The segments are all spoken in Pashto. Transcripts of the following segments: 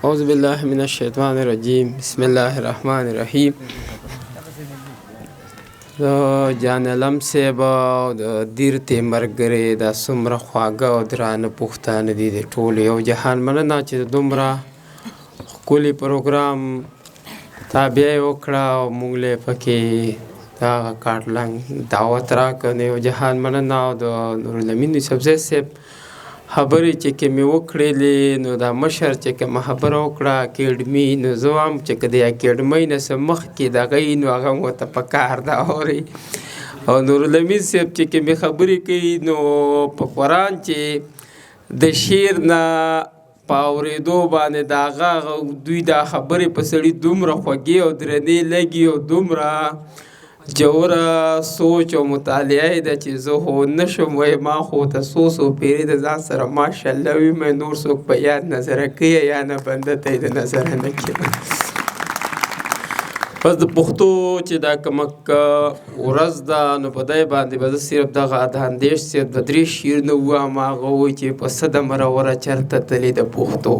اعوذ بالله من الشیطان الرجیم بسم الله الرحمن الرحیم. د جان علم صاحب او د دیر تیمرګرې دا څومره خواږه او درانه پښتانه دي د ټول یو جهان مننه چې دومره ښکلي پروګرام تابع یې وکړه او موږ له پکې دغه کارټلنګ دعوت راکړ. یو جهان مننه او د نورالامین یوسفزی صاحب خبرې چې کومې وکړلې نو دا مشر چې کومه خبره وکړه اکیډمي نو زه وایم چې که د اکیډمۍ نه څه مخکې دغه وي نو هغه هم ورته په کار ده اورئ. او نورالامین صاحب چې کومې خبرې کوي نو په قرآن چې د شعر نه په اورېدو باندې د هغه دوی دا خبرې په سړي دومره خوږې او درنې لګي او دومره جوړه سوچ او مطالعه ده چې زه خو نشم وی ما خو ته څو پیرې د ځان سره ماشاءالله وي مې نور څوک په یاد نظره کوي یا نه بنده ته یې د نظره نه کوي. پس د پښتو چې دا کومک ورځ ده نو په دی باندې به زه صرف دغه ادهاندیش صاحب د 3 شعرونه ووایم. هغه وایي چې پسه د مروره چرته تلې د پښتو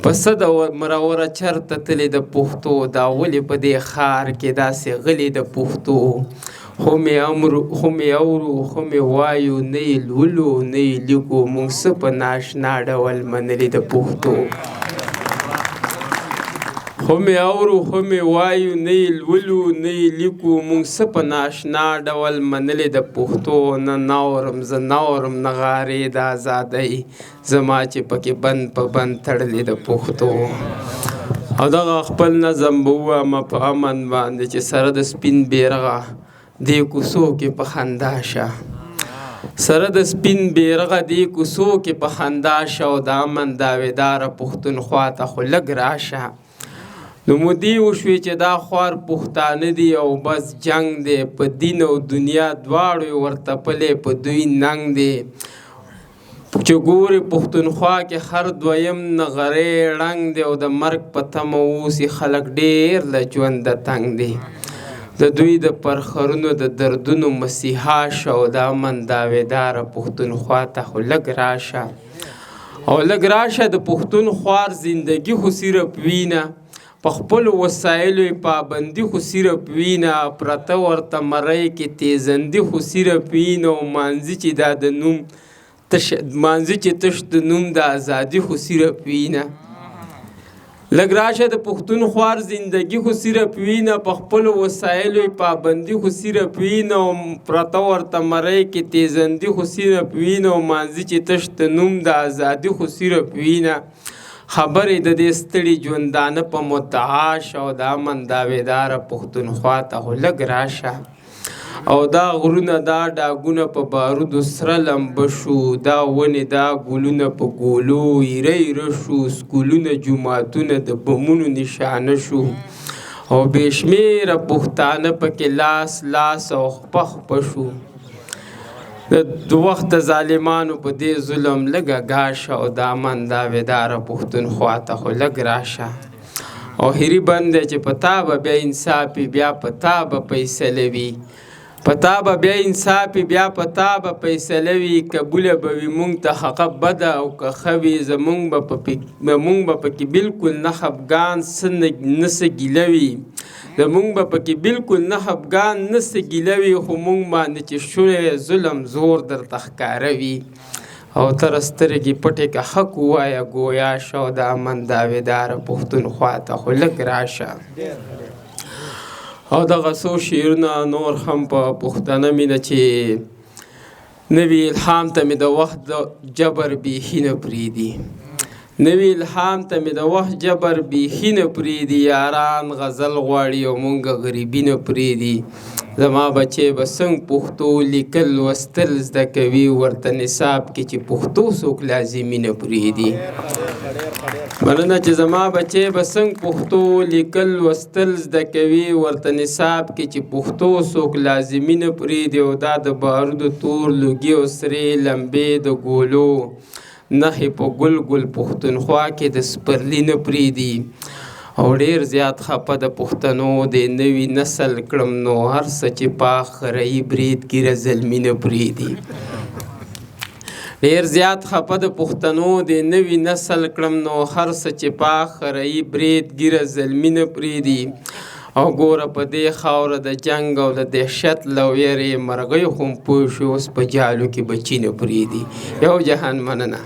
پسه د مروره چرته تلې د پښتو دا ولې په دې ښار کې داسې غلې د پښتو خو مې اورو خو مې وایو نه یې لولو نه یې لیکو موږ څه په ناشنا ډول منلې د پښتو خو مې اورو خو مې وایو نه یې لولو نه یې لیکو موږ څه په ناشنا ډول منلې د پښتو نه اورم زه نه اورم نغارې د ازادۍ زما چې پکې بند په بند تړلې د پښتو. او دغه خپل نظم به ووایم په امن باندې چې سره د سپین بیرغه دې کوڅو کې په خندا شه سره د سپین بیرغه دې کوڅو کې په خندا شه او د امن داویداره پښتونخوا ته خو لږ راشه. نو مودې وشوې چې دا خوار پښتانه دي او بس جنگ دی په دین او دنیا دواړو ورته پلې په دوی ننګ دی چې ګورې پښتونخوا کې هر دویم نغرې ړنګ دی او د مرګ په تمه اوسي خلک ډېر له ژونده تنګ دی. د دوی د پرخرونو د دردونو مسیحا شه او د امن داویداره پښتونخوا ته خو لږ راشه او لږ راشه د پښتون خوار زندګي خو صرف وینه په خپلو وسایلو یې پابندي خو صرف وینه پرته ورته مرۍ کې تیزندي خو صرف وینه او مانځي چې دا د نوم مانځي چې تش د نوم د ازادي خو صرف وینه لږ راشه د پښتون خوار زندګي خو صرف وینه په خپلو وسایلو یې پابندي خو صرف وینه او پرته ورته مرۍ کې تیزندي خو صرف وینه او مانځي چې تش د نوم د ازادي خو صرف وینه خبرې د دې ستړي ژوندانه په مدعا شه او د امن داویداره پښتونخوا ته خو لږ راشه او دا غرونه دا ډاګونه په بارودو سره لمبه شو دا ونې دا ګلونه په ګولو ایره ایره شو سکولونه جوماتونه د بمونو نشانه شو او بې شمېره پښتانه پکې لاس لاس او خپه خپه شو. د وخت د ظالمانو په دې ظلم لږه ګاشه او د امن داویداره پښتونخوا ته خو لږ راشه او هري بند دی چې په تا به بیا انصاف بیا په تا به فیصله وي په تا به بیا انصاف بیا په تا به فیصله وي قبوله به وي موږ ته هغه بده او که ښه وي زموږ به پکې بلکل نه خفګان نه څه ګیله وي زموږ به پکې بلکل نه خفګان نه څه ګیله وي خو موږ باندې چې شوی ظلم زور درته ښکاره وي او ته سترګې پټې که حق ووایه ګویا شه او د امن داویداره پښتونخوا ته خو لږ راشه. او دغه څو شعرونه نور هم په پښتانه مینه چې نوي الهام ته مې د وخت د جبر بیخي نه پرېږدي نوي الهام ته مې د وخت جبر بیخي نه پرېږدي یاران غزل غواړي او مونږ غریبي نه پرېږدي زما بچی به څنګه پښتو لیکل لوستل زده کوي ورته نصاب کې چې پښتو څوک لازمي نه پرېږدي مننه چې زما بچی به څنګه پښتو لیکل لوستل زده کوي ورته نصاب کې چې پښتو څوک لازمي نه پرېږدي او دا د بارودو تور لوګي او سرې لمبې د ګولو نښې په ګل ګل پښتونخوا کې د سپرلي نه پرېږدي او ډېر زیات خفه د پښتنو د نوي نسل کړم نو هر څه چې پاخ خرهي برید ګیره زلمي نه پرېږدي ډېر زیات خفه د پښتنو د نوي نسل کړم نو هر څه چې پاک خرهی برید ګیره زلمي نه پرېږدي او ګوره په دې خاوره د جنګ او د دهشت له ویرې مرغۍ خو هم پوه شو اوس په جالو کې بچي نه پرېږدي. یو جهان مننه.